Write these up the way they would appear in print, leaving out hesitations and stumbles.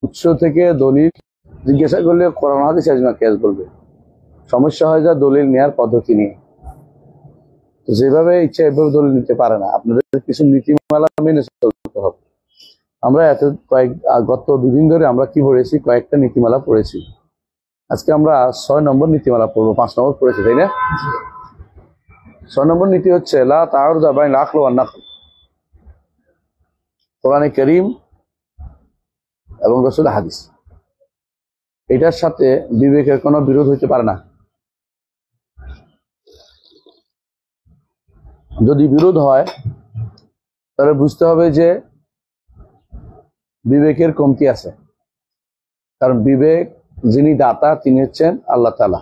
উৎস থেকে দলিল জিজ্ঞাসা করলে কোরআন হাদিস আজমা কিয়াস বলবে। সমস্যা হয় যা দলিল নেওয়ার পদ্ধতি নিয়ে। তো যেভাবে ইচ্ছা এভাবে দলিল নিতে পারে না, আপনাদের কিছু নীতিমালা মেনে চলতে হবে। আমরা গত দুদিন ধরে আমরা কি পড়েছি, কয়েকটা নীতিমালা পড়েছি। আজকে আমরা 6 নম্বর নীতিমালা পড়বো। 5 নম্বর পড়েছি, তাই না? 6 নম্বর নীতি হচ্ছে লা তাআরুদা বাইনাল আকল ওয়ান নাকল। কোরআনে কারীম এবং রাসূল হাদিস এটার সাথে বিবেকের কোনো বিরোধ হইতে পারে না। যদি বিরোধ হয় তাহলে বুঝতে হবে যে বিবেকের কমতি আছে। কারণ বিবেক যিনি দাতা তিনি হচ্ছেন আল্লাহ তাআলা।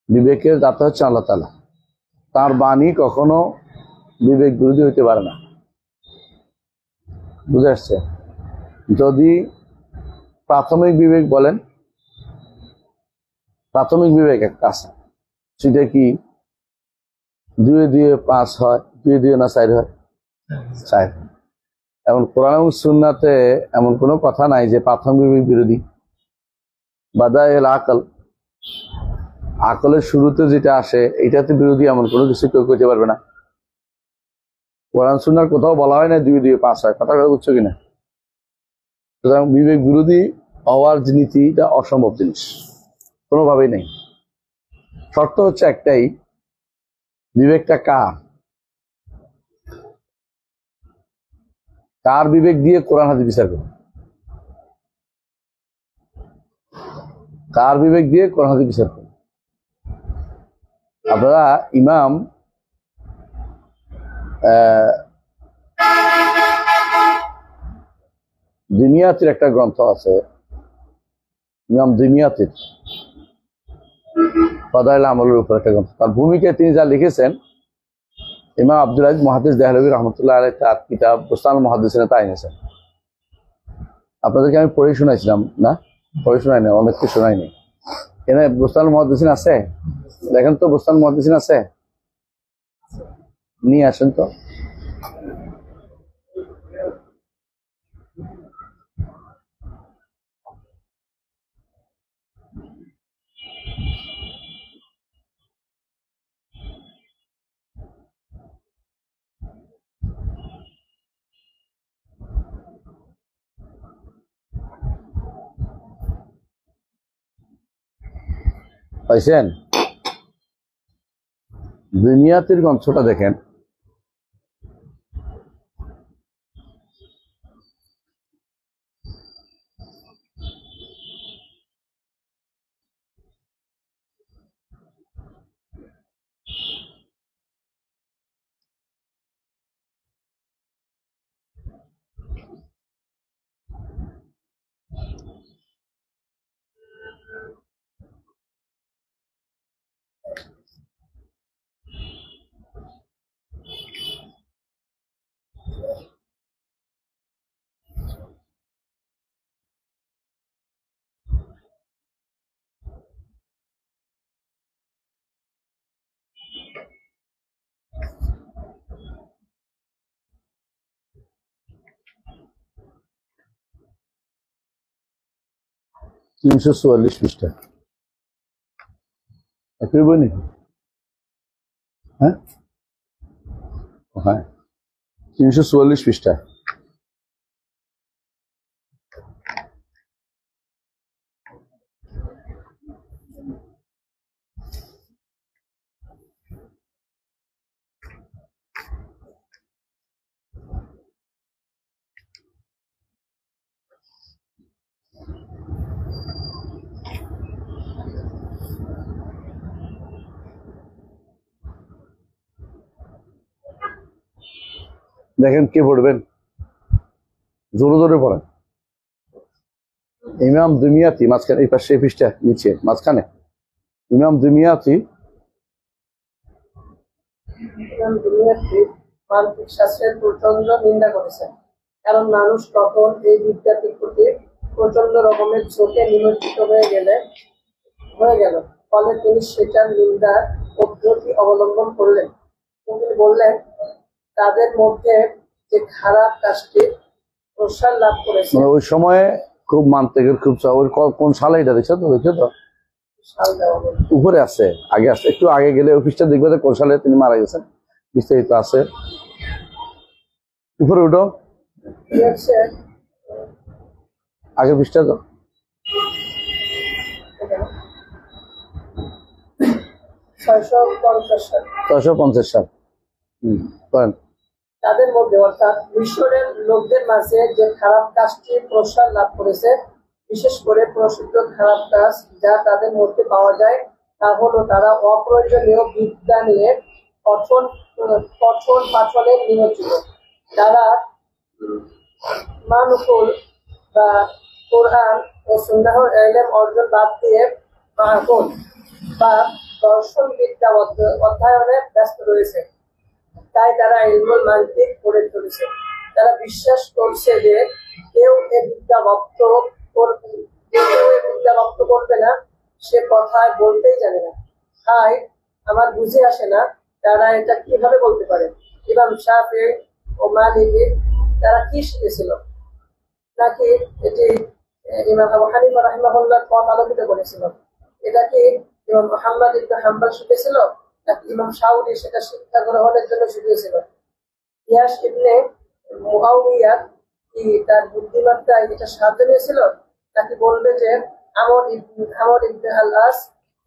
বিবেকের দাতা হচ্ছে আল্লাহ তাআলা। তার বাণী কখনো বিবেক বিরোধী হইতে পারে না। বুঝে আসছে? যদি প্রাথমিক বিবেক বলেন, প্রাথমিক বিবেক একটা আছে, সেটা কি 2 × 2 = 5 হয়, 2 × 2 না 4 হয়? 4। এবং কোরআন এবং সুন্নাতে এমন কোনো কথা নাই যে প্রাথমিক বিবেক বিরোধী। বাদাইল আকল, আকলের শুরুতে যেটা আসে এটাতে বিরোধী এমন কোনো কিছু কেউ করতে পারবে না। কোরআন সুন্নার কোথাও বলা হয় না 2 × 2 = 5 হয়। কথা বুঝছো কিনা? সুতরাং বিবেক বিরোধী হওয়ার নীতিটা অসম্ভব জিনিস, কোনোভাবেই নেই। শর্ত হচ্ছে একটাই, বিবেকটা কার বিবেক দিয়ে কোরআন হাদিস বিচার করবে? কার বিবেক দিয়ে কোরআন হাদিস বিচার করবে? আপনারা ইমাম দিমিয়াতির একটা গ্রন্থ আছে, ইমাম দিমিয়াতির ফাদাইল আমলের উপর একটা গ্রন্থ। তার ভূমিকায় তিনি যা লিখেছেন, ইমাম আব্দুল আজিজ মুহাদ্দিস দেহলভী রহমতুল্লাহ আলাইহি তার কিতাব বুস্তানুল মুহাদ্দিসিনে তা এনেছেন। আপনাদেরকে আমি পড়ে শোনাইছিলাম না? পড়ে শোনাই না, অনেককে শোনাইনি। এখানে বুস্তানুল মুহাদ্দিসিন আছে? দেখেন তো বুস্তানুল মুহাদ্দিসিন আছে? নিয়ে আসেন তো। পাইছেন? দুনিয়াতের গ্রন্থটা দেখেন। তিনশো 44 পৃষ্ঠা একই বই নাকি? হ্যাঁ হ্যাঁ, 344 পৃষ্ঠা। দেখেন কে পড়বেন, জোরে জোরে পড়েন। ইমাম দুমিয়াতি মাঝখানে, এই পাশে পৃষ্ঠা নিচে মাঝখানে ইমাম দুমিয়াতি মানবিক শাস্ত্রের প্রচন্ড নিন্দা করেছেন। কারণ মানুষ তখন এই বিদ্যাটির প্রতি প্রচন্ড রকমের চোখে নিমজ্জিত হয়ে গেল। ফলে তিনি সেটার নিন্দার পদ্ধতি অবলম্বন করলেন। তিনি বললেন, তাদের মধ্যে যে খারাপ কাজটি প্রসার লাভ করেছে। মানে ওই সময়ে খুব মান্তিকের খুব ওই কোন সালে এটা দেখছো তো সাল দেওয়া হলো। উপরে আছে, আগে আছে, একটু আগে গেলে অফিসটা দেখবে যে কোন সালে তিনি মারা গেছেন, বিস্তারিত আছে। উপরে উঠো, কি হচ্ছে আগের পৃষ্ঠা তো 650 সাল। 650 সাল। করেন। তাদের মধ্যে অর্থাৎ মিশরের লোকদের মাঝে যে খারাপ কাজটি প্রসার লাভ করেছে, বিশেষ করে প্রসিদ্ধ খারাপ কাজ যা তাদের মধ্যে পাওয়া যায় তা হলো তারা অপ্রয়োজনীয় বিদ্যা নিয়ে পঠন পাঠনে নিমজ্জিত। তারা মানকুল বা কোরআন ও সুন্নাহর ইলম অর্জন বাদ দিয়ে মাহফুজ বা দর্শন বিদ্যা অধ্যয়নে ব্যস্ত রয়েছে। তাই তারা ইলমুল মান্তিক করে চলেছে। তারা বিশ্বাস করছে যে কেউ এ বিদ্যা রপ্ত করবে না, সে কথায় বলতেই জানে না। তাই আমার বুঝে আসে না তারা এটা কিভাবে বলতে পারে। ইমাম শাফি ও মালিকি তারা কি শিখেছিল, নাকি এটি ইমাম আবু হানিফা রাহিমাহুল্লাহর পথ আলোকিত করেছিল? এটা কি ইমাম মুহাম্মদ ইবনে হাম্বল শিখেছিল, নাকি ইমাম শাওরি সেটা শিক্ষা গ্রহণের জন্য শিখিয়েছিল? ইয়াস ইবনে মুআউইয়া কি তার বুদ্ধিমত্তায় এটা সাহায্য নিয়েছিল, নাকি বলবে যে আমর ইবনে আল আস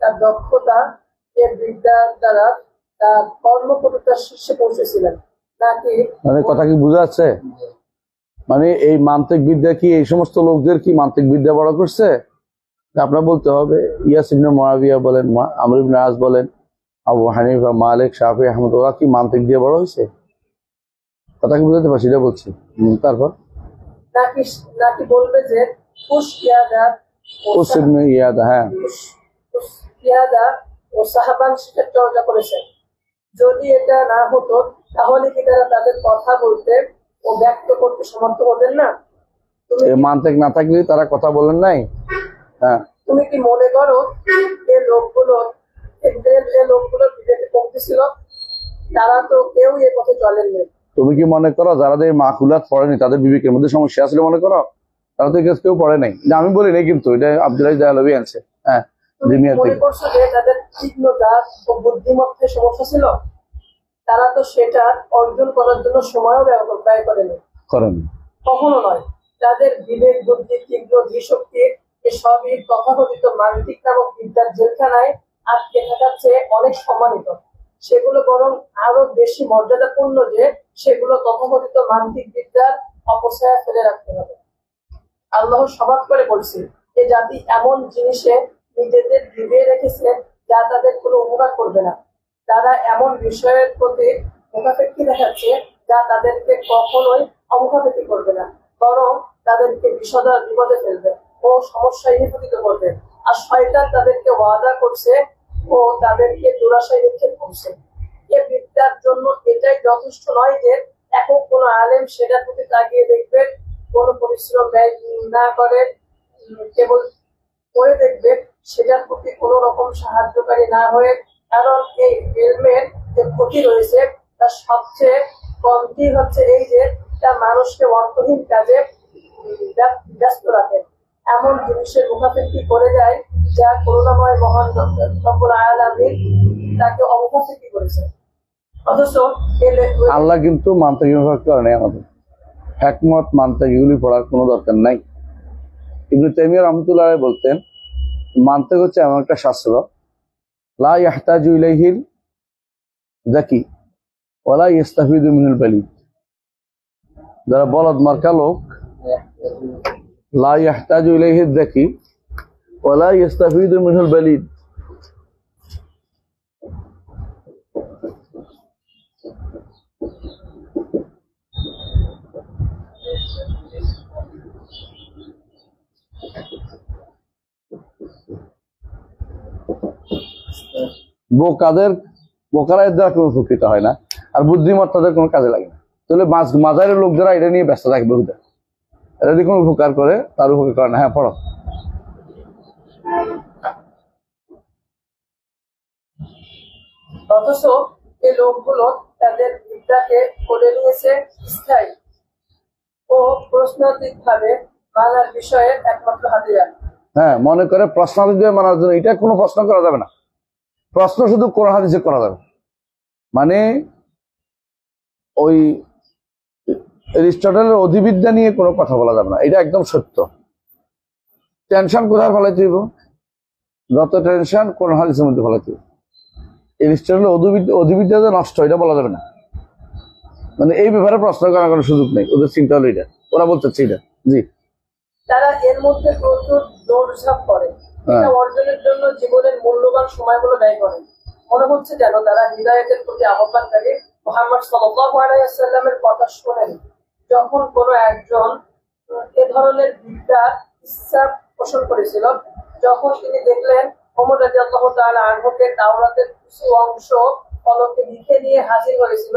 তার দক্ষতা এর বিদ্যার দ্বারা তার কর্মপটুতার শীর্ষে পৌঁছেছিলেন, নাকি মানে কথা কি বোঝা যাচ্ছে? মানে এই মান্তিক বিদ্যা কি এই সমস্ত লোকদের কি মান্তিক বিদ্যা বড় করছে? আপনার বলতে হবে ইয়াস ইবনে মুআবিয়া বলেন, আমর ইবনে আস বলেন, আবু হানিফা, মালিক, শাফি, আহমদ, ওরা কি মান্তিক দিয়ে বড় হয়েছে? কথা কি বুঝাতে পারছি, এটা বলছি। তারপর নাকি নাকি বলবে যে হ্যাঁ ইয়াদা ও সাহাবান শিক্ষার চর্চা করেছেন। যদি এটা না হতো তাহলে কি তারা তাদের কথা বলতে ও ব্যক্ত করতে সমর্থ হতেন না? এই মান্তিক না থাকলে তারা কথা বলেন নাই। হ্যাঁ, তুমি কি মনে করো এ লোকগুলোর বিবেকে কমতি ছিল? তারা তো কেউ এ পথে চলেননি। তুমি কি মনে করো যারা মাকুলাত পড়েনি তাদের বিবেকের মধ্যে সমস্যা আসলে মনে করো? তারা তো কেউ পড়ে নাই। আমি বলি নাই, কিন্তু এটা আব্দুল্লাহ জালাবি আনছে। হ্যাঁ, মনে করছো যে তাদের তীক্ষ্ণতা ও বুদ্ধিমত্তায় সমস্যা ছিল? তারা তো সেটা অর্জন করার জন্য সময়ও ব্যয় করেনি। কখনো নয়। তাদের বিবেক, বুদ্ধি, তীব্র ধীশক্তি এসবই তথাকথিত মান্তিক নামক বিদ্যার জেলখানায় আটকে থাকার চেয়ে অনেক সম্মানিত। সেগুলো বরং আরো বেশি মর্যাদাপূর্ণ যে সেগুলো তথাকথিত মান্তিক বিদ্যার অপচয়ে ফেলে রাখতে হবে। আল্লাহ স্বভাব করে বলছি, এ জাতি এমন জিনিসে নিজেদের ডুবিয়ে রেখেছে যা তাদের কোনো উপকার করবে না। তারা এমন বিষয়ের প্রতি মুখাপেক্ষী দেখাচ্ছে যা তাদেরকে কখনোই অমুখাপেক্ষী করবে না, বরং তাদেরকে বিপদে ফেলবে ও সমস্যায় নিপতিত করবে। আর শয়তান তাদেরকে ওয়াদা করছে ও তাদেরকে দুরাশায় নিক্ষেপ করছে। এ বিদ্যার জন্য এটাই যথেষ্ট নয় যে একক কোনো আলেম সেটার প্রতি তাকিয়ে দেখবে, কোনো পরিশ্রম ব্যয় না করে কেবল পড়ে দেখবে, সেটার প্রতি কোনো রকম সাহায্যকারী না হয়ে। কারণ এই ইলমের যে ক্ষতি রয়েছে তার সবচেয়ে কমতি হচ্ছে এই যে তা মানুষকে অর্থহীন কাজে ব্যস্ত রাখে, এমন জিনিসের মুখাপেক্ষি করে যায় যা করুণাময় মহান রব্বুল আলামিন তাকে অমুখাপেক্ষি করেছে। অথচ আল্লাহ কিন্তু মান্তিক করে নাই আমাদের। হিকমত মান্তিক এগুলি পড়ার কোনো দরকার নাই। ইবনে তাইমিয়া রাহমাতুল্লাহ আলাইহি বলতেন, মান্তিক হচ্ছে এমন একটা শাস্ত্র, লা ইয়াহতাজু ইলাইহিল যাকি ওয়ালা ইস্তাফিদু মিনাল বালিদ। যারা বলদ মার্কা লোক, লা ইয়াহতাজু ইলাইহিল যাকি ওয়ালা ইস্তাফিদু মিনাল বালিদ। বোকারা এর দ্বারা কোনো উপকৃত হয় না, আর বুদ্ধিমত্তাদের কোনো কাজে লাগে না। তাহলে মাজারের লোক যারা এটা নিয়ে ব্যস্ত থাকবে, এটা যদি কোনো উপকার করে তার উপকার করে না। হ্যাঁ, পড়ো। অথচ এই লোকগুলো তাদের বিদ্যাকে করে নিয়েছে স্থায়ী ও প্রশ্নাতীত ভাবে মানার বিষয়ে একমাত্র হাতিয়ার। হ্যাঁ, মনে করে প্রশ্নাতীত ভাবে মানার জন্য এটা কোনো প্রশ্ন করা যাবে না। প্রশ্ন শুধু কোরআন হাদিসে করা যাবে। মানে ওই এরিস্টটলের অধিবিদ্যা নিয়ে কোনো কথা বলা যাবে না, এটা একদম সত্য। টেনশন কোথায় ফলাইতে হইব? যত টেনশন কোরআন হাদিসের মধ্যে ফলাইতে হইব। এরিস্টটলের অধিবিদ্যা যে নষ্ট, এটা বলা যাবে না। মানে এই ব্যাপারে প্রশ্ন করার কোনো সুযোগ নেই, ওদের চিন্তা হলো এটা, ওরা বলতে চাচ্ছে এটা। জি, তারা এর মধ্যে প্রচুর দৌড়ঝাঁপ করে, এটা অর্জনের জন্য জীবনের মূল্যবান সময়গুলো ব্যয় করে। মনে হচ্ছে যেন তারা হিদায়াতের প্রতি আহ্বানকারী মুহাম্মদ সাল্লাল্লাহু আলাইহি ওয়াসাল্লামের কথা শোনেন। যখন কোনো একজন এ ধরনের বিদ্যা ইচ্ছা পোষণ করেছিল, যখন তিনি দেখলেন ওমর রাদিয়াল্লাহু তাআলা আনহুকে তাওরাতের কিছু অংশ ফলকে লিখে নিয়ে হাজির হয়েছিল,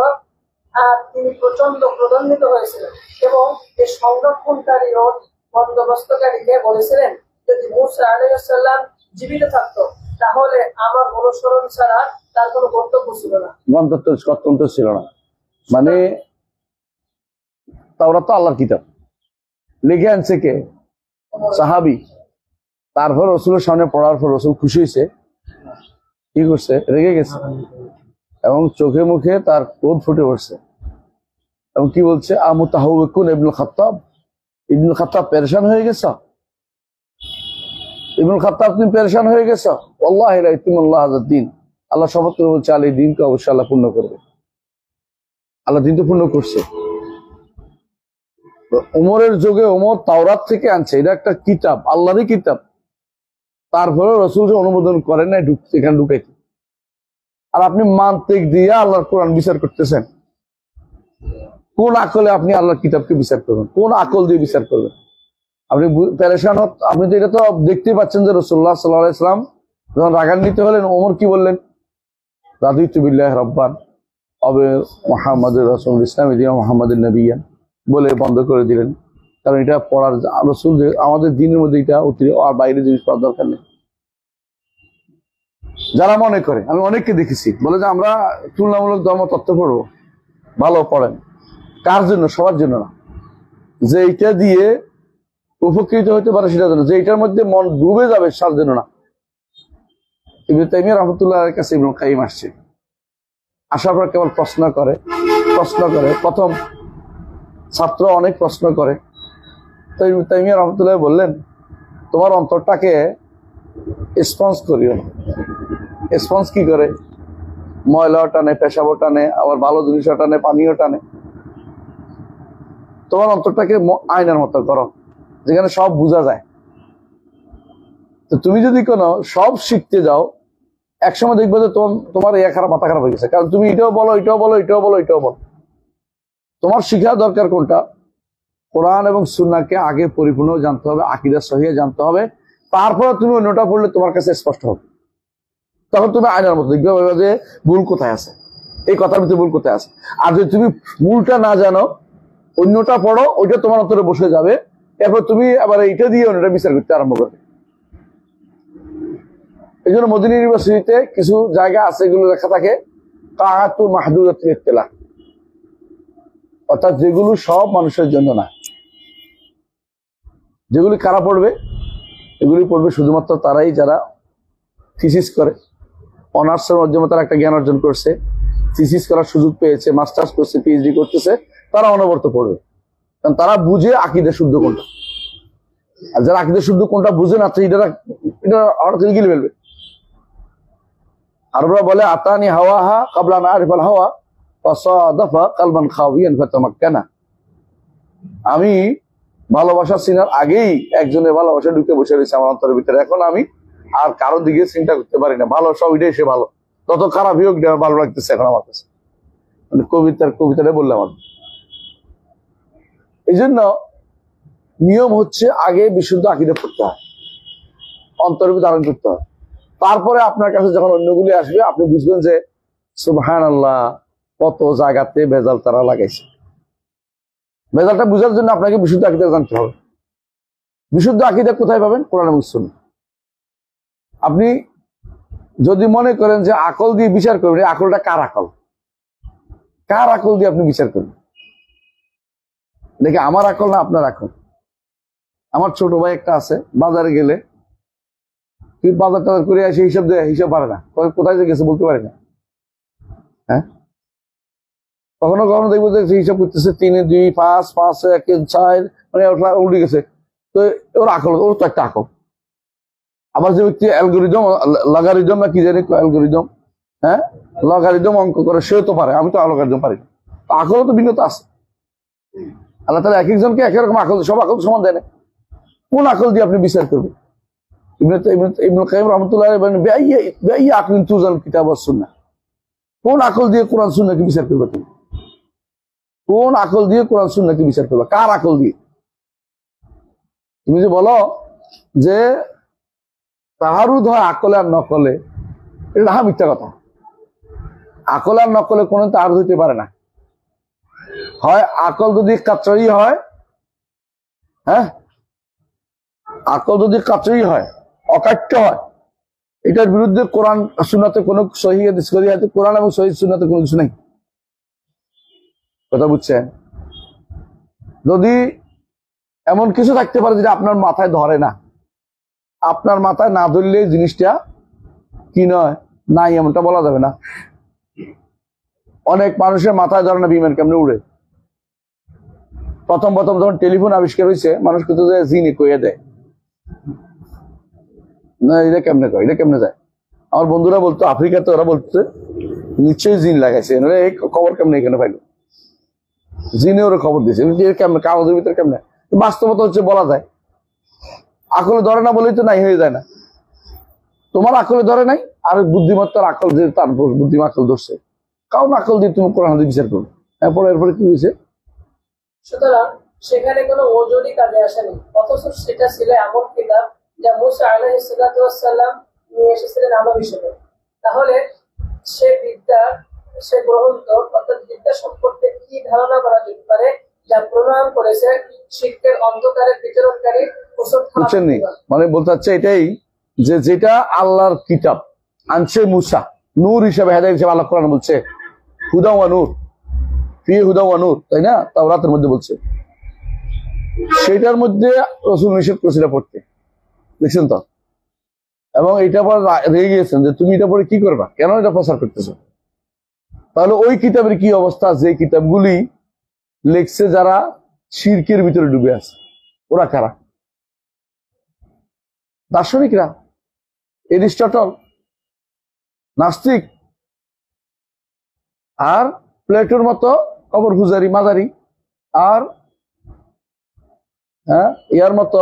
আর তিনি প্রচন্ড ক্রোধান্বিত হয়েছিলেন এবং এই সংরক্ষণকারী ও বন্দোবস্তকারীকে বলেছিলেন, যদি মূসা আলাইহিস সালাম জীবিত থাকতো তাহলে আমার অনুসরণ ছাড়া তার কোনো কর্তব্য ছিল না, গন্তব্য ছিল না। মানে তাওরাত তো আল্লাহর কিতাব, লিখে আনছে কে? সাহাবী। তারপর রসুলের সামনে পড়ার পর রসুল খুশি হয়েছে, কি করছে? রেগে গেছে এবং চোখে মুখে তার ক্রোধ ফুটে পড়ছে এবং কি বলছে? আমুতাহাউকুন ইবনুল খাত্তাব, ইবনুল খাত্তাব পেরেশান হয়ে গেছে, ইবনুল খাত্তাব তুমি পেরেশান হয়ে গেছো। ওয়াল্লাহি লা ইতিমুল্লাহ হাযাদ দ্বীন, আল্লাহ শপথ করে বলছে আল্লাহ এই দিনকে অবশ্যই আল্লাহ পূর্ণ করবে। আল্লাহ দিন তো পূর্ণ করছে। ওমরের যুগে ওমর তাওরাত থেকে আনছে, এটা একটা কিতাব, আল্লাহরই কিতাব। তারপরে রসুল অনুমোদন করেন না এখানে ঢুকাইতে। আর আপনি মান্তিক দিয়ে আল্লাহর কোরআন বিচার করতেছেন। কোন আকলে আপনি আল্লাহর কিতাবকে বিচার করবেন? কোন আকল দিয়ে বিচার করবেন? আপনি পেরেশান আপনি তো এটা তো দেখতেই পাচ্ছেন যে রাসূলুল্লাহ সাল্লাল্লাহু আলাইহি ওয়াসাল্লাম যখন রাগান্বিত হলেন, ওমর কি বললেন? রাদিতু বিল্লাহি রাব্বান আবে মুহাম্মাদুর রাসূলুল ইসলাম ইদিয়া মুহাম্মাদুন নবিয়্যান বলে বন্ধ করে দিলেন। কারণ এটা পড়ার রাসূল যে আমাদের দ্বীনের মধ্যে এটা অতিরিক্ত আর বাইরে জিনিস পড়ার দরকার নেই। যারা মনে করে, আমি অনেককে দেখেছি বলে যে আমরা তুলনামূলক ধর্ম তত্ত্ব পড়বো, ভালো পড়েন। কার জন্য? সবার জন্য না। যে এটা দিয়ে উপকৃত হতে পারে সেটার জন্য, যে এটার মধ্যে মন ডুবে যাবে তার জন্য না। ইবনে তাইমিয়া রাহমাতুল্লাহর কাছে ইবনুল কাইয়িম আসছে, আসার পর কেবল প্রশ্ন করে। প্রথম ছাত্র অনেক প্রশ্ন করে, তো ইবনে তাইমিয়া রাহমাতুল্লাহ বললেন, তোমার অন্তরটাকে স্পঞ্জ করিও না। স্পঞ্জ কি করে? ময়লাও টানে, পেশাবও টানে, আবার ভালো জিনিসও টানে, পানিও টানে। তোমার অন্তরটাকে আয়নার মতো করো, যেখানে সব বোঝা যায়। তো তুমি যদি কোনো সব শিখতে যাও, একসময় দেখবে যে তোমার খারাপ, মাথা খারাপ হয়ে গেছে। কারণ তুমি এটাও বলো, এটাও বলো, এটাও বলো, এটাও বলো। তোমার শিখা দরকার কোনটা? কোরআন এবং সুন্নাহকে আগে পরিপূর্ণ জানতে হবে, আকীদা সহিহ জানতে হবে। তারপরে তুমি অন্যটা পড়লে তোমার কাছে স্পষ্ট হবে। তখন তুমি আয়নার মতো দেখবে যে ভুল কোথায় আছে, এই কথার ভিতরে ভুল কোথায় আছে। আর যদি তুমি ভুলটা না জানো, অন্যটা পড়ো, ওইটা তোমার অন্তরে বসে যাবে। এরপর তুমি আবার এইটা দিয়ে অন্যটা বিচার করতে আরম্ভ করবে। এই জন্য মদিনা ইউনিভার্সিটিতে কিছু জায়গা আছে, এগুলো লেখা থাকে কাআতু মাহদুদাতুল ইত্তিলা, অর্থাৎ যেগুলো সব মানুষের জন্য না। যেগুলি কারা পড়বে? এগুলি পড়বে শুধুমাত্র তারাই যারা থিসিস করে, অনার্সের মাধ্যমে তারা একটা জ্ঞান অর্জন করছে, থিসিস করার সুযোগ পেয়েছে, মাস্টার্স করছে, পিএইচডি করতেছে, তারা অনবরত পড়বে। কারণ তারা বুঝে আকীদা শুদ্ধ কোনটা। আর যারা আকীদা শুদ্ধ কোনটা বুঝে না, এটা হঠাৎ গিলে ফেলবে। আরবরা বলে আতানি হাওয়াহা ক্বাবলা আন আরিফাল হাওয়া ফাসাদাফা কলবান খাওয়িয়ান ফাতামাক্কানা। আমি ভালোবাসা চিনার আগেই একজনের ভালোবাসা ঢুকে বসে রয়েছে আমার অন্তরের ভিতরে। এখন আমি আর কারোর দিকে চিন্তা করতে পারি না, ভালো সব এটাই সে ভালো, তত খারাপ হোক ভালো লাগতেছে এখন আমার কাছে। মানে কবিতাটা বললাম আমি। এই জন্য নিয়ম হচ্ছে আগে বিশুদ্ধ আকীদা পড়তে হয়, অন্তরের ভিতরে ধারণ করতে হয়। তারপরে আপনার কাছে যখন অন্যগুলি আসবে, আপনি বুঝবেন যে সুবহানাল্লাহ, কত জায়গাতে ভেজাল তারা লাগাইছে। ভেজালটা বুঝার জন্য আপনাকে বিশুদ্ধ আকীদা জানতে হবে। বিশুদ্ধ আকীদা কোথায় পাবেন? কোরআন এবং সুন্নাহ। আপনি যদি মনে করেন যে আকল দিয়ে বিচার করবেন, আকলটা কার আকল? কার আকল দিয়ে আপনি বিচার করবেন? দেখে আমার আকল না আপনার আকল। আমার ছোট ভাই একটা আছে, বাজারে গেলে তুই বাজার টাজার করে আসে হিসাব দেয়, হিসাব পারে না, কোথায় যে গেছে বলতে পারে না। হ্যাঁ, কখনো কখনো দেখবো যে হিসাব করতেছে 3, 2, 5, 5, 1, 4, মানে উঠে গেছে। তো ওর আকল, ওর তো একটা আকল। আবার যে ব্যক্তি অ্যালগোরিদম, লগারিদম না কি জানি অ্যালগোরিদম, হ্যাঁ লগারিদম অঙ্ক করে, সেও তো পারে, আমি তো লগারিদম পারি না। আকলও তো ভিন্নতা আছে। আল্লাহ তাআলা এক একজনকে এক রকম আকল, সব আকল সমান দেয় না। কোন আকল দিয়ে আপনি বিচার করবেন? ইবনে কাইয়িম রাহমাতুল্লাহ আলাইহি বলেন বিআইয়ি আকলিন তুজাল কিতাব ওয়াস সুন্নাহ। কোন আকল দিয়ে কোরআন সুন্নাহকে বিচার করবে তুমি? কোন আকল দিয়ে কোরআন সুন্নাহকে বিচার করবে? কার আকল দিয়ে? তুমি যে বলো যে তাহারুদ হয় আকলে আর নকলে, এটা মিথ্যা কথা। আকল আর নকলে কোনো তাহারুদ হইতে পারে না। হয় আকল যদি কাচরি হয়, হ্যাঁ আকল যদি কাচরি হয়, অকাট্য হয়, এটার বিরুদ্ধে কোরআন সুন্নাতে কোনো সহিহ হাদিস, কোরআন এবং সহিহ সুন্নাতে কোনো কিছু নেই। কথা বুঝছেন? যদি এমন কিছু থাকতে পারে যেটা আপনার মাথায় ধরে না, আপনার মাথায় না ধরলে জিনিসটা কি নয়, নাই এমনটা বলা যাবে না। অনেক মানুষের মাথায় ধরে না বিমান কেমনে উড়ে। প্রথম যখন টেলিফোন আবিষ্কার হয়েছে, মানুষ কিন্তু জিনে কইয়া দেয় না, এটা কেমনে কয়, এটা কেমনে যায়। আমার বন্ধুরা বলতো আফ্রিকাতে, ওরা বলতো নিশ্চয়ই জিন লাগাইছে, এই খবর কেমনে এখানে পাইলো, জিনে ওরা খবর দিয়েছে কেমনে, কাগজের ভিতরে কেমনে। বাস্তবতা হচ্ছে বলা যায়, আকলে ধরে না বলেই তো নাই হয়ে যায় না। তোমার আকলে ধরে নাই, আর বুদ্ধিমত্তার আকল যে তার বুদ্ধিমা আকল ধরছে, কারণ আকল দিয়ে তুমি কোরআন হাদিস বিচার করবে। এরপরে কি হয়েছে? সুতরাং সেখানে কোনো ওজনই কাজে আসেনি, অথচ সেটা ছিল এমন কিতাব যা মুসা আলাইহিস সালাতু ওয়াস সালাম নিয়ে এসেছিলেন আমল হিসেবে। তাহলে সে গ্রন্থ অর্থাৎ বিদ্যা সম্পর্কে কি ধারণা করা যেতে পারে যা প্রমাণ করেছে শিরকের অন্ধকারে বিচরণকারী ওসব বুঝছেননি? মানে বলতে চাচ্ছে এটাই যে যেটা আল্লাহর কিতাব আনছে মুসা, নূর হিসাবে, হেদায়েত হিসাবে আল্লাহ কোরআন বলছে হুদা ওয়া নূর, ফি হুদা ওয়া নূর, তাই না? তাওরাতের মধ্যে বলছে, সেটার মধ্যে রাসূল নিষেধ করেছিল পড়তে, দেখছেন তো? এবং এটা পর রেগে গিয়েছেন যে তুমি এটা পড়ে কি করবা, কেন এটা প্রচার করতেছো? তাহলে ওই কিতাবের কি অবস্থা, যে কিতাবগুলি লেখছে যারা শিরকের ভিতরে ডুবে আছে? ওরা কারা? দার্শনিকরা, এরিস্টটল, নাস্তিক, আর প্লেটোর মতো কবর পূজারি মাজারি, আর ইয়ার মতো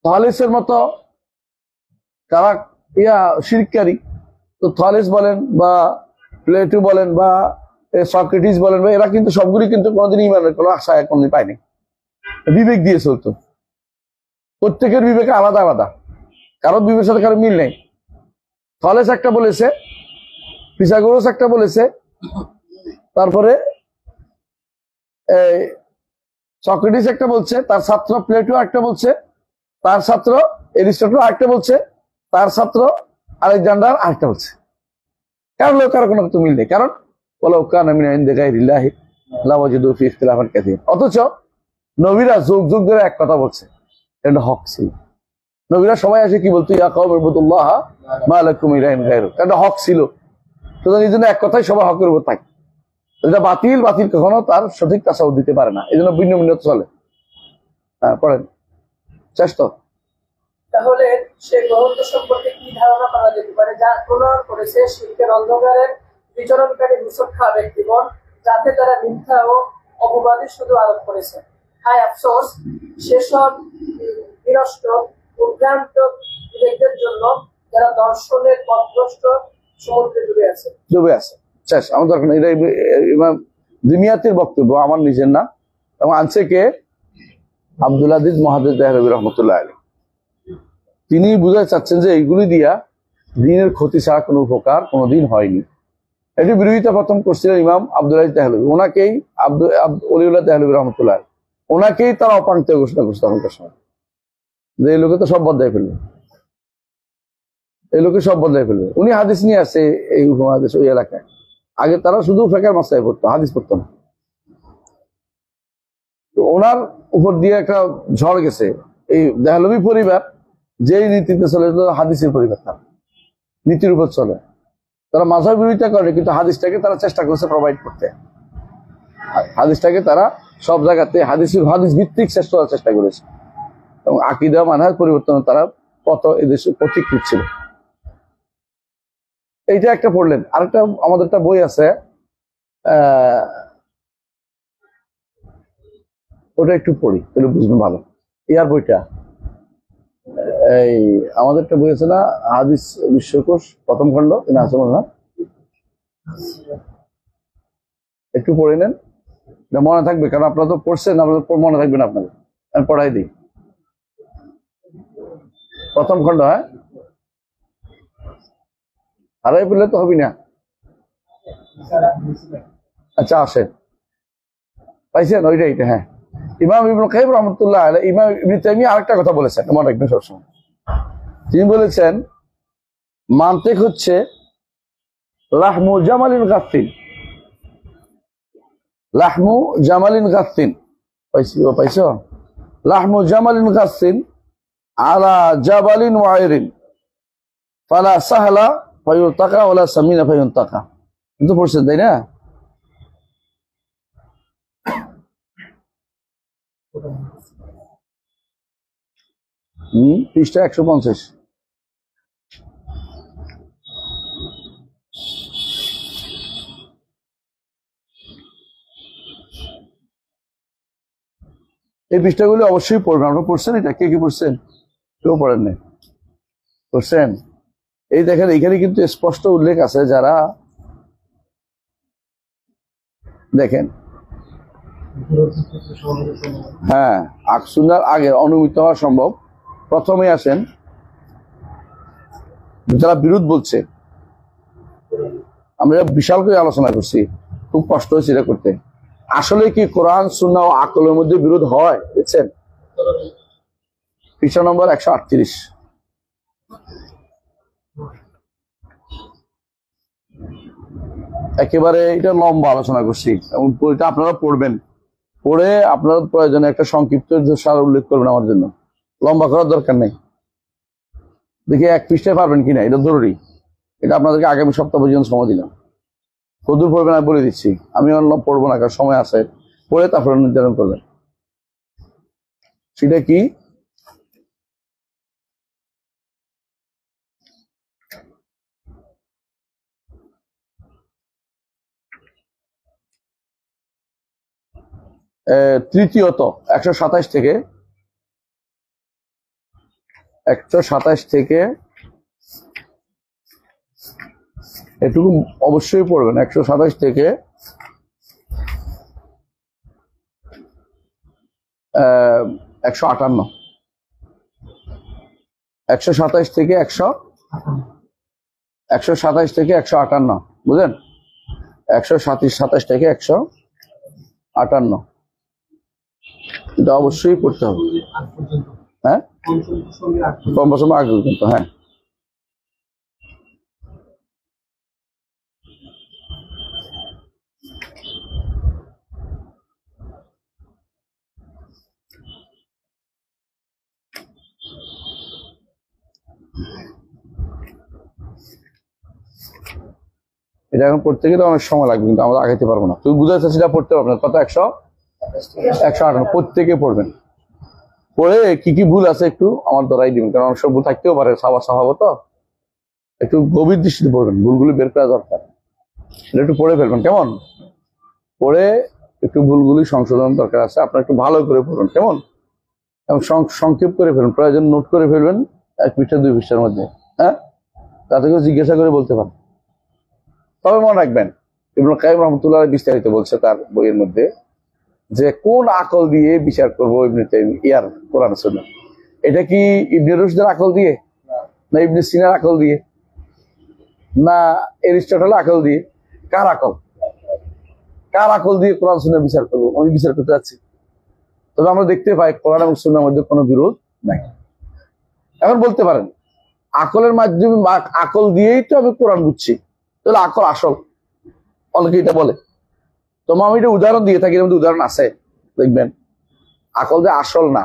থলেসের মতো কারা শিরকারী। তো থলেস বলেন বা প্লেটো বলেন বা সক্রেটিস বলেন, বা এরা কিন্তু সবগুলি কিন্তু কোনোদিন ইমানের কোনো আশা কোনোদিন পায়নি। বিবেক দিয়ে চলতো, প্রত্যেকের বিবেকে আলাদা আলাদা, কারোর বিবেকের সাথে কারো মিল নেই। থলেস একটা বলেছে, পিথাগোরাস একটা বলেছে, তারপরে সক্রেটিস একটা বলছে, তার ছাত্র প্লেটো একটা বলছে, তার ছাত্র এরিস্টটল আরেকটা বলছে, তার ছাত্র আলেকজান্ডার আরেকটা বলছে। কারো কারো কোনো মিল নেই, কারণ অথচ নবীরা যুগ যুগ ধরে এক কথা বলছে, এটা হক ছিল। নবীরা সবাই আসে কি বলতো, ইয়া কওম ইবুদুল্লাহ মা লাকুম মিন ইলাহিন গায়রুহু, এটা হক ছিল। সুতরাং এই জন্য এক কথাই সবাই হকের উপর থাকে। এটা বাতিল কখনো তার সঠিক তাসাউদ দিতে পারে না, এই জন্য ভিন্ন ভিন্ন চলে। হ্যাঁ, পড়েন চেষ্টা। তাহলে সে গ্রন্থ সম্পর্কে কি ধারণা করা যেতে পারে যা প্রমাণ করেছে শিরকের অন্ধকারের বিচরণকারী মুসলমান ব্যক্তিগণ, যাতে তারা মিথ্যা ও অপবাদী শুধু আরোপ করেছে। হায় আফসোস সেসব বিনষ্ট উদ্ভ্রান্ত বিবেকদের জন্য যারা দর্শনের পথভ্রষ্ট সমুদ্রে ডুবে আছে। শেষ, আমার দরকার নেই। এটা ইমাম দিমিয়াতির বক্তব্য, আমার নিজের না। এবং আনছে কে? আব্দুল আজিজ মুহাদ্দিস দেহলভী রহমতুল্লাহ আলাইহি। তিনি বুঝাতে চাচ্ছেন যে এইগুলি দিয়া দিনের ক্ষতি ছাড়া কোনো উপকার কোনোদিন হয়নি। এটি বিরোধিতা প্রথম করছিলেন ইমাম আব্দুল আজিজ দেহলভী। ওনাকেই ওলিউল্লাহ দেহলভী রহমতুল্লাহ, ওনাকেই তারা অপাঙ্ক্ত ঘোষণা করছে তখনকার সময়, যে এই লোকে তো সব বদলাই ফেলবে, এই লোকে সব বদলাই ফেলবে। উনি হাদিস নিয়ে আসছে এই উপমহাদেশ, ওই এলাকায়। আগে তারা শুধু ফেকার মাসলায় পড়তো, হাদিস পড়তো না। ওনার উপর দিয়ে একটা ঝড় গেছে। এই দেহলভী পরিবার যেই নীতিতে চলে, হাদিসের পরিবার, তার নীতির উপর চলে। তারা মাঝহাব বিরোধিতা করে, কিন্তু হাদিসটাকে তারা চেষ্টা করছে প্রোভাইড করতে। হাদিসটাকে তারা সব জায়গাতে হাদিস ভিত্তিক শেষ করার চেষ্টা করেছে, এবং আকীদা মানহাজ পরিবর্তন তারা কত এদেশে পথিকৃত ছিল। এইটা একটা পড়লেন। আরেকটা আমাদের একটা বই আছে, ওটা একটু পড়ি, তাহলে বুঝবেন ভালো। ইয়ার বইটা, এই আমাদের একটা বই আছে না, হাদিস বিশ্বকোষ প্রথম খণ্ড, আছে না? একটু পড়ে নেন, মনে থাকবে, কারণ আপনারা তো পড়ছেন, আপনাদের মনে থাকবে না আপনাদের। আমি পড়াই দিই, প্রথম খণ্ড। হ্যাঁ, হারাই ফেললে তো হবি না। আচ্ছা, আসেন, পাইছেন ওইটাই। হ্যাঁ, ইমাম ইবনে কাইয়িম রাহমাতুল্লাহ আলাইহি, ইমাম ইবনে তাইমিয়া আরেকটা কথা বলেছেন, মনে রাখবেন সবসময়। তিনি বলেছেন, মান্তিক হচ্ছে লাহমু জামালিন গাসিন, লাহমু জামালিন গাসিন। পাইছো? লাহমু জামালিন গাসিন আলা জাবালিন ওয়াইরিন ফালা সাহলা ফায়ুতাকা ওয়ালা সামিনা ফায়ুনতাকা। কিন্তু পড়ছেন, তাই না? পৃষ্ঠা 150। এই পৃষ্ঠাগুলি অবশ্যই পড়বেন। আপনারা পড়ছেন এটা? কে কি পড়ছেন? কেউ পড়েন নাই? পড়ছেন? এই দেখেন, এখানে কিন্তু স্পষ্ট উল্লেখ আছে, যারা দেখেন, হ্যাঁ, সুন্নাহর আগে অনুমিত হওয়া সম্ভব। প্রথমে আসেন যারা বিরোধ বলছে। আমরা বিশাল করে আলোচনা করছি, খুব কষ্ট হয়েছে এটা করতে। আসলে কি কোরআন সুন্নাহ ও আকলের মধ্যে বিরোধ হয়? দেখছেন পৃষ্ঠা নম্বর 138। একেবারে এটা লম্বা আলোচনা করছি, এবং বইটা আপনারা পড়বেন, পড়ে আপনার প্রয়োজনে একটা সংক্ষিপ্ত সার উল্লেখ করবেন আমার জন্য। লম্বা করার দরকার নেই। দেখি 1 পৃষ্ঠায় পারবেন কিনা, এটা জরুরি। এটা আপনাদেরকে আগামী সপ্তাহ পর্যন্ত সময় দিলাম। কতদূর পড়বেন আমি বলে দিচ্ছি। আমি অন্য পড়বো না, কারণ সময় আছে। পড়ে তারপরে নির্ধারণ করবেন সেটা কি। তৃতীয়ত 127 থেকে এটুকু অবশ্যই পড়বেন। 127 থেকে 158, 127 থেকে 158, বুঝলেন? 127 থেকে 158 এটা অবশ্যই পড়তে হবে। হ্যাঁ, কম বছর আগে কিন্তু। হ্যাঁ, এটা এখন পড়তে গেলে অনেক সময় লাগবে, কিন্তু আমরা আগাইতে পারবো না। তুমি বুঝাতে সেটা পড়তে পারবে না। কত? 158 প্রত্যেকে পড়বেন। পড়ে কি কি ভুল আছে একটু আমার ধরাই দিবেন, কারণ অনেক সব ভুল থাকতেও পারে, স্বভাবত। একটু গভীর দৃষ্টিতে পড়বেন, ভুলগুলো বের করা দরকার। সেটা একটু পড়ে ফেলবেন, কেমন? পড়ে একটু ভুলগুলি সংশোধন দরকার আছে, আপনার একটু ভালো করে পড়বেন, কেমন? এবং সংক্ষেপ করে ফেলবেন, প্রয়োজন নোট করে ফেলবেন 1 পৃষ্ঠা 2 পৃষ্ঠার মধ্যে। হ্যাঁ, তাতে কেউ জিজ্ঞাসা করে বলতে পারেন। তবে মনে রাখবেন, ইবনে কাইয়িম রাহমাতুল্লাহ আলাইহি বিস্তারিত বলছে তার বইয়ের মধ্যে, যে কোন আকল দিয়ে বিচার করবো ইবনে তাইমিয়ার কোরআন সুন্নাহ। এটা কি ইবনে রুশদের আকল দিয়ে, না ইবনে সিনার আকল দিয়ে, না এরিস্টটলের আকল দিয়ে? কার আকল দিয়ে কোরআন সুন্নাহ বিচার করবো? আমি বিচার করতে যাচ্ছি। তবে আমরা দেখতে পাই কোরআন এবং সুন্নাহর মধ্যে কোনো বিরোধ নাই। এখন বলতে পারেন, আকলের মাধ্যমে, আকল দিয়েই তো আমি কোরআন বুঝছি, তাহলে আকল আসল? অনেকে এটা বলে। তোমার আমি এটা উদাহরণ দিয়ে থাকি, এর মধ্যে উদাহরণ আছে, দেখবেন। আকল যে আসল না,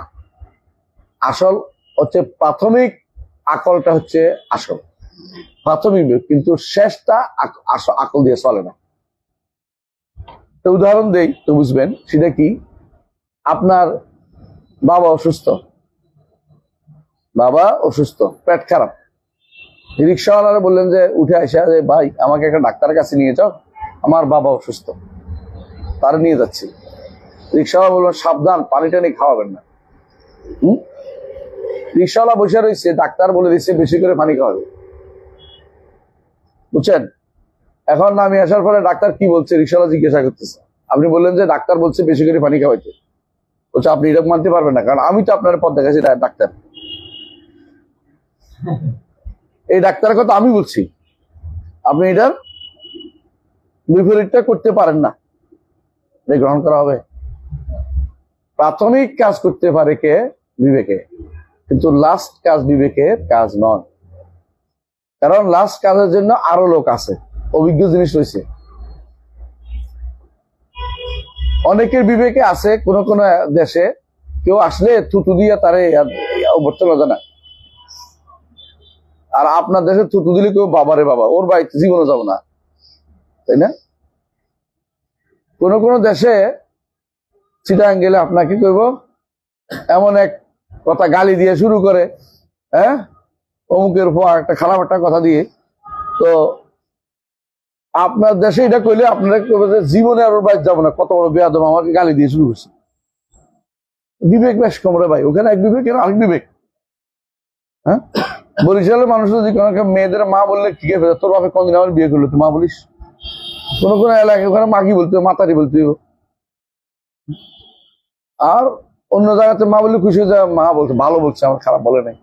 আসল হচ্ছে প্রাথমিক আকলটা হচ্ছে আসল, প্রাথমিক, কিন্তু শেষটা আকল দিয়ে চলে না। তো উদাহরণ দেই তো বুঝবেন সেটা কি। আপনার বাবা অসুস্থ, পেট খারাপ, রিক্সাওয়ালারা বললেন যে উঠে আসা যে ভাই আমাকে একটা ডাক্তারের কাছে নিয়ে যাও, আমার বাবা অসুস্থ, তারা নিয়ে যাচ্ছি। রিক্সাওয়ালা বললেন সাবধান, পানি টানি খাওয়াবেন না। রিক্সাওয়ালা বসে রয়েছে, ডাক্তার বলে দিচ্ছে বেশি করে পানি খাওয়াবে, বুঝছেন। এখন আমি আসার পরে ডাক্তার কি বলছে রিক্সাওয়ালা জিজ্ঞাসা করতেছে, আপনি বললেন যে ডাক্তার বলছে বেশি করে পানি খাওয়াইতে, বলছে আপনি এটা মানতে পারবেন না, কারণ আমি তো আপনার পথ দেখাচ্ছি ডাক্তার, এই ডাক্তারের কথা আমি বলছি, আপনি এটার বিপরীতটা করতে পারেন না, গ্রহণ করা হবে। প্রাথমিক কাজ করতে পারে কে? বিবেকে, কিন্তু লাস্ট কাজ বিবেকের কাজ নয়, কারণ লাস্ট কাজের জন্য আরো লোক আছে, অভিজ্ঞ জিনিস রয়েছে। অনেকের বিবেকে আছে, কোন কোন দেশে কেউ আসলে থুতু দিয়া তারে অভ্যর্থ লজা না, আর আপনার দেশে থুতু দিলে কেউ বাবারে বাবা, ওর বাড়িতে জীবনে যাবো না, তাই না? কোন কোন দেশে চিটাং গেলে আপনাকে কইব এমন এক কথা গালি দিয়ে শুরু করে, হ্যাঁ, অমুকের উপর একটা খারাপ একটা কথা দিয়ে। তো আপনার দেশে এটা কইলে আপনারা জীবনে আর ওর বাইরে যাবো না, কত বড় বেয়াদব আমাকে গালি দিয়ে শুরু করছে। বিবেক বেশ কম রে ভাই, ওখানে এক বিবেক আরেক বিবেক। হ্যাঁ, বরিশালের মানুষ যদি কোনো মেয়েদের মা বললে ঠিক আছে, তোর বাপে কোনদিন আমার বিয়ে করলো, তুই মা বলিস? কোন কোন এলাকায় ওখানে মাগি বলতে, মাতারি বলতে। আর অন্য জায়গাতে মা বললে খুশি হয়ে যায়, মা বলছে ভালো বলছে, আমার খারাপ বলে নাই।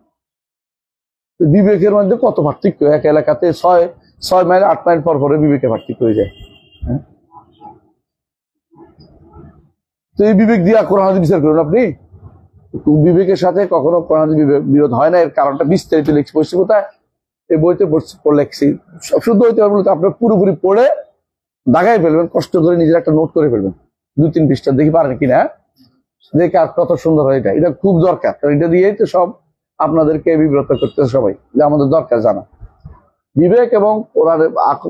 বিবেকের মধ্যে কত পার্থক্য, এক এলাকাতে 6 মাইল 8 মাইল পর পরে বিবেকের পার্থক্য হয়ে যায়। তো এই বিবেক দিয়ে কোরআন হাদিস বিচার করুন আপনি। বিবেকের সাথে কখনো কোরআন হাদিস বিরোধ হয় না, এর কারণটা বিস্তারিত লিখছি, পড়ছি কোথায়, এই বইতে লেখছি। শুদ্ধ হইতে পারবেন তো আপনার পুরোপুরি পড়ে দাগাই ফেলবেন, কষ্ট করে নিজের একটা নোট করে ফেলবেন, 2-3 পৃষ্ঠা, দেখি পারেন কিনা, দেখে আর কত সুন্দর হয়। এটা খুব দরকার, কারণ এটা দিয়েই তো সব আপনাদেরকে বিব্রত করতেছে সবাই, যে আমাদের দরকার জানা। বিবেক এবং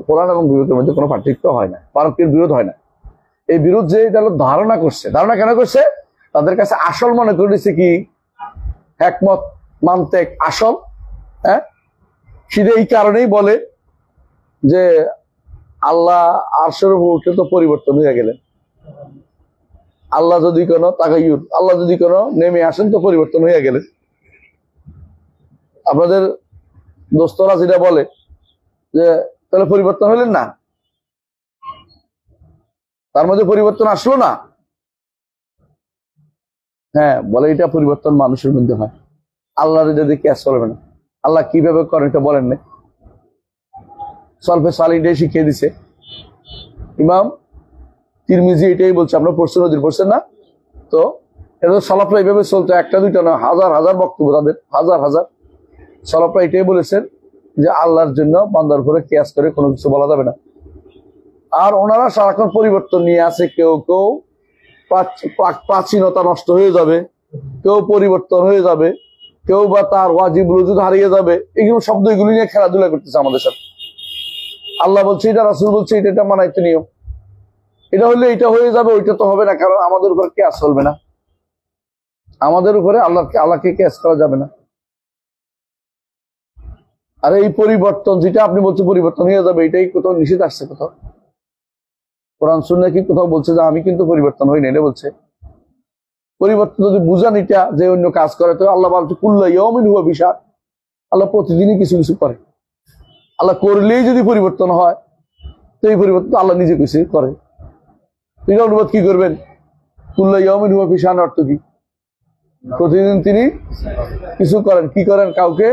কোরআন এবং বিবেকের মধ্যে কোনো পার্থক্য হয় না, পারস্পরিক বিরোধ হয় না। এই বিরোধ যে এটা ধারণা করছে, ধারণা কেন করছে? তাদের কাছে আসল মনে করে দিচ্ছে কি একমত মানতেক আসল। হ্যাঁ, সেটা এই কারণেই বলে যে আল্লাহ আরশের উপর উঠে তো পরিবর্তন হয়ে গেলেন, আল্লাহ যদি কোনো তাগায়ুর, আল্লাহ যদি কোনো নেমে আসেন তো পরিবর্তন হয়ে গেলেন। আপনাদের দোস্তরা যেটা বলে যে তাহলে পরিবর্তন হলেন না, তার মধ্যে পরিবর্তন আসলো না। হ্যাঁ, বলে এটা পরিবর্তন মানুষের মধ্যে হয়, আল্লাহর এটা দেখে আর চলবে না। আল্লাহ কিভাবে করেন এটা বলেন না, সলফে সালিনটাই শিখিয়ে দিছে। ইমাম তিরমিজি এটাই বলছে, আপনার পড়ছেন, নদীর পড়ছেন না? তো এটা সলাফরা এইভাবে চলতো, একটা দুইটা না, হাজার হাজার বক্তব্য তাদের, হাজার হাজার। সলাফরা এটাই বলেছেন যে আল্লাহর জন্য বান্দার উপরে কিয়াস করে কোনো কিছু বলা যাবে না। আর ওনারা সারাক্ষণ পরিবর্তন নিয়ে আসে, কেউ কেউ প্রাচীনতা নষ্ট হয়ে যাবে, কেউ পরিবর্তন হয়ে যাবে, কেউ বা তার ওয়াজিব রুজুদ হারিয়ে যাবে, এইগুলো শব্দ এগুলি নিয়ে খেলাধুলা করতেছে আমাদের সাথে। আল্লাহ বলছে এটা, রাসূল বলছে এটা, এটা মানাইতে নিয়ম, এটা হলে এটা হয়ে যাবে, ওইটা তো হবে না, কারণ আমাদের উপর কেয়াস চলবে না, আমাদের উপরে আল্লাহকে কেয়াস করা যাবে না। আর এই পরিবর্তন যেটা আপনি বলছেন পরিবর্তন হয়ে যাবে, এটাই কোথাও নিষেধ আসছে, কোথাও কোরআন সুন্নাহ কি কোথাও বলছে যে আমি কিন্তু পরিবর্তন হই না? এটা বলছে পরিবর্তন যদি বুঝান এটা যে অন্য কাজ করে, তো আল্লাহ বলছে কুল্লু ইয়াউমিন হুয়া বিশার, আল্লাহ প্রতিদিনই কিছু কিছু করে। আল্লাহ করলেই যদি পরিবর্তন হয়, তো এই পরিবর্তন আল্লাহ নিজে কিছু করে। এটা অনুবাদ কি করবেন? কুল্লু ইয়াউমিন হুয়া বিশার অর্থ কি? প্রতিদিন তিনি কিছু করেন। কি করেন? কাউকে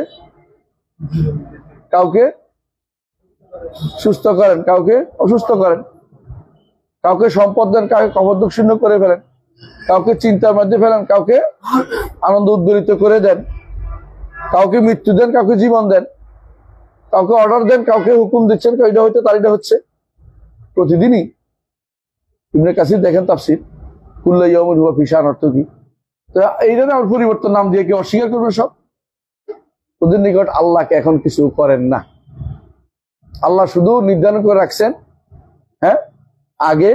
সুস্থ করেন, কাউকে অসুস্থ করেন, কাউকে সম্পদ দেন, কাউকে কবর শূন্য করে ফেলেন, কাউকে চিন্তার মধ্যে ফেলেন, কাউকে আনন্দ উদ্বেলিত করে দেন, কাউকে মৃত্যু দেন, কাউকে জীবন দেন, কাউকে অর্ডার দেন, কাউকে হুকুম দিচ্ছেন, এটা হইতে তার এটা হচ্ছে। প্রতিদিনই ইবনে কাসির দেখেন তাফসীর, কুল্লু ইয়াউমিন হুয়া ফি শান অর্থ কি? তো এইটা আমার পরিবর্তন নাম দিয়ে কি অস্বীকার করবে সব? ওদের নিকট আল্লাহকে এখন কিছু করেন না। আল্লাহ শুধু নির্ধারণ করে রাখছেন, হ্যাঁ, আগে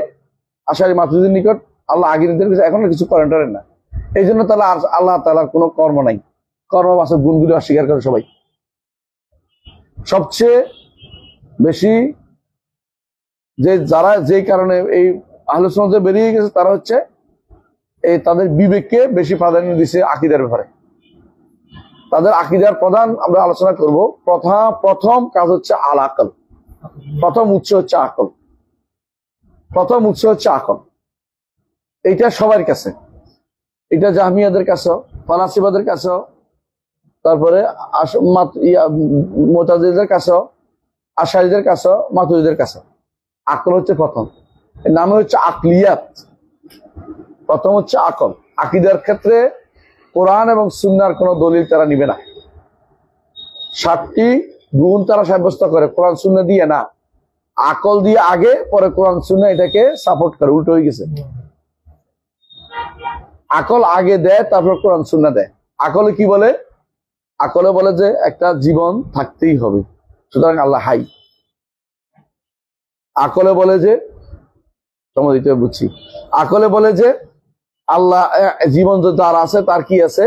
আশারি মাতুরিদের নিকট আল্লাহ আগে নির্ধারণ করেছে, এখন কিছু করেন না। এই জন্য তাহলে আল্লাহ তাআলার কোনো কর্ম নাই, কর্মবাচক গুণগুলি অস্বীকার করে সবাই। সবচেয়ে বেশি যারা যে কারণে এই আহলে সুন্নাতে বেরিয়ে গেছে তারা হচ্ছে এই তাদের বিবেককে বেশি প্রাধান্য দিচ্ছে আকীদার ব্যাপারে। তাদের আকীদার প্রধান আমরা আলোচনা করব। প্রথম কাজ হচ্ছে আল আকল। প্রথম উৎস হচ্ছে আকল। প্রথম উৎস হচ্ছে আকল। এইটা সবার কাছে, এটা জাহমিয়াদের কাছেও, ফালাসিবাদের কাছেও, তারপরে মুতাজিলিদের কাছেও, আশারীদের কাছেও, মাতুরিদের কাছেও আকল হচ্ছে প্রথম। এর নাম হচ্ছে আকলিয়াত। প্রথম হচ্ছে আকল। আকীদার ক্ষেত্রে কোরআন এবং সুন্নাহর কোন দলিল তারা নিবে না। 7টি গুণ তারা সাব্যস্ত করে কোরআন সুন্নাহ দিয়ে না, আকল দিয়ে আগে, পরে কোরআন সুন্নাহ এটাকে সাপোর্ট করে। উল্টো হয়ে গেছে। আকল আগে দেয়, তারপর কোরআন সুন্নাহ দেয়। আকলে কি বলে? আকলে বলে যে একটা জীবন থাকতেই হবে, সুতরাং আল্লাহ হাই। আকলে বলে যে, তোমাদের বুঝছি, আকলে বলে যে আল্লাহ জীবন যার আছে তার কি আছে,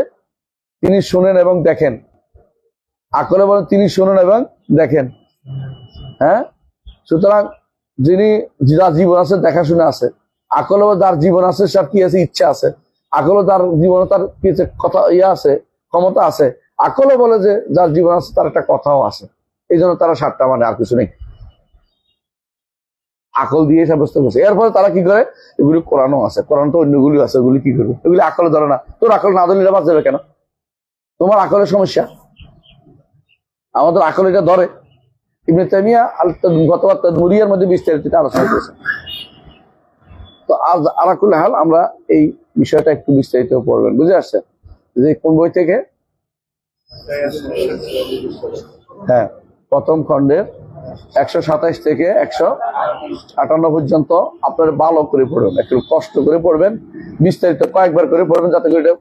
তিনি শুনেন এবং দেখেন। আকলে বলে তিনি শুনেন এবং দেখেন, হ্যাঁ, সুতরাং যিনি যার জীবন আছে দেখাশোনা আছে। আকলে বলে যার জীবন আছে তার কি আছে, ইচ্ছা আছে। আকলে তার জীবনে তার কি আছে, কথা আছে, ক্ষমতা আছে। আকলে বলে যে যার জীবন আছে তার একটা কথাও আছে। এই জন্য তারা 7টা মানে, আর কিছু নেই। আকল দিয়ে সাব্যস্ত করছে। এরপরে তারা কি করে, এগুলি কোরআনও আছে, কোরআন তো অন্যগুলি আছে, ওগুলি কি করবে? এগুলি আকলে ধরে না। তোর আকল না ধরলে বাঁচ যাবে কেন? তোমার আকলের সমস্যা, আমাদের আকল এটা ধরে। ইবনে তাইমিয়া গতবার তাদমুরিয়ার মধ্যে বিস্তারিত আলোচনা করেছে। তো আজ আলাকুল্লি হাল আমরা এই বিষয়টা একটু বিস্তারিত পড়বেন, বুঝে আসছে যে কোন বই থেকে? হ্যাঁ, প্রথম খণ্ডের 127 থেকে 158 পর্যন্ত আপনারা ভালো করে পড়বেন, একটু কষ্ট করে পড়বেন, বিস্তারিত কয়েকবার করে পড়বেন, যাতে করে এটা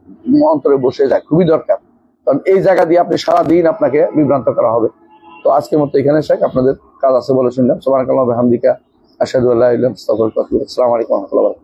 অন্তরে বসে যায়। খুবই দরকার, কারণ এই জায়গা দিয়ে আপনি সারাদিন আপনাকে বিভ্রান্ত করা হবে। তো আজকের মতো এখানে শেখ, আপনাদের কাজ আছে বলে শুনলাম। সুবহানাকাল্লাহি ওয়া বিহামদিকা, আশহাদু আল্লা ইলাহা ইল্লা আনতা, আস্তাগফিরুকা ওয়া আতুবু ইলাইক। আসসালামু আলাইকুম ওয়া রাহমাতুল্লাহি ওয়া বারাকাতুহু।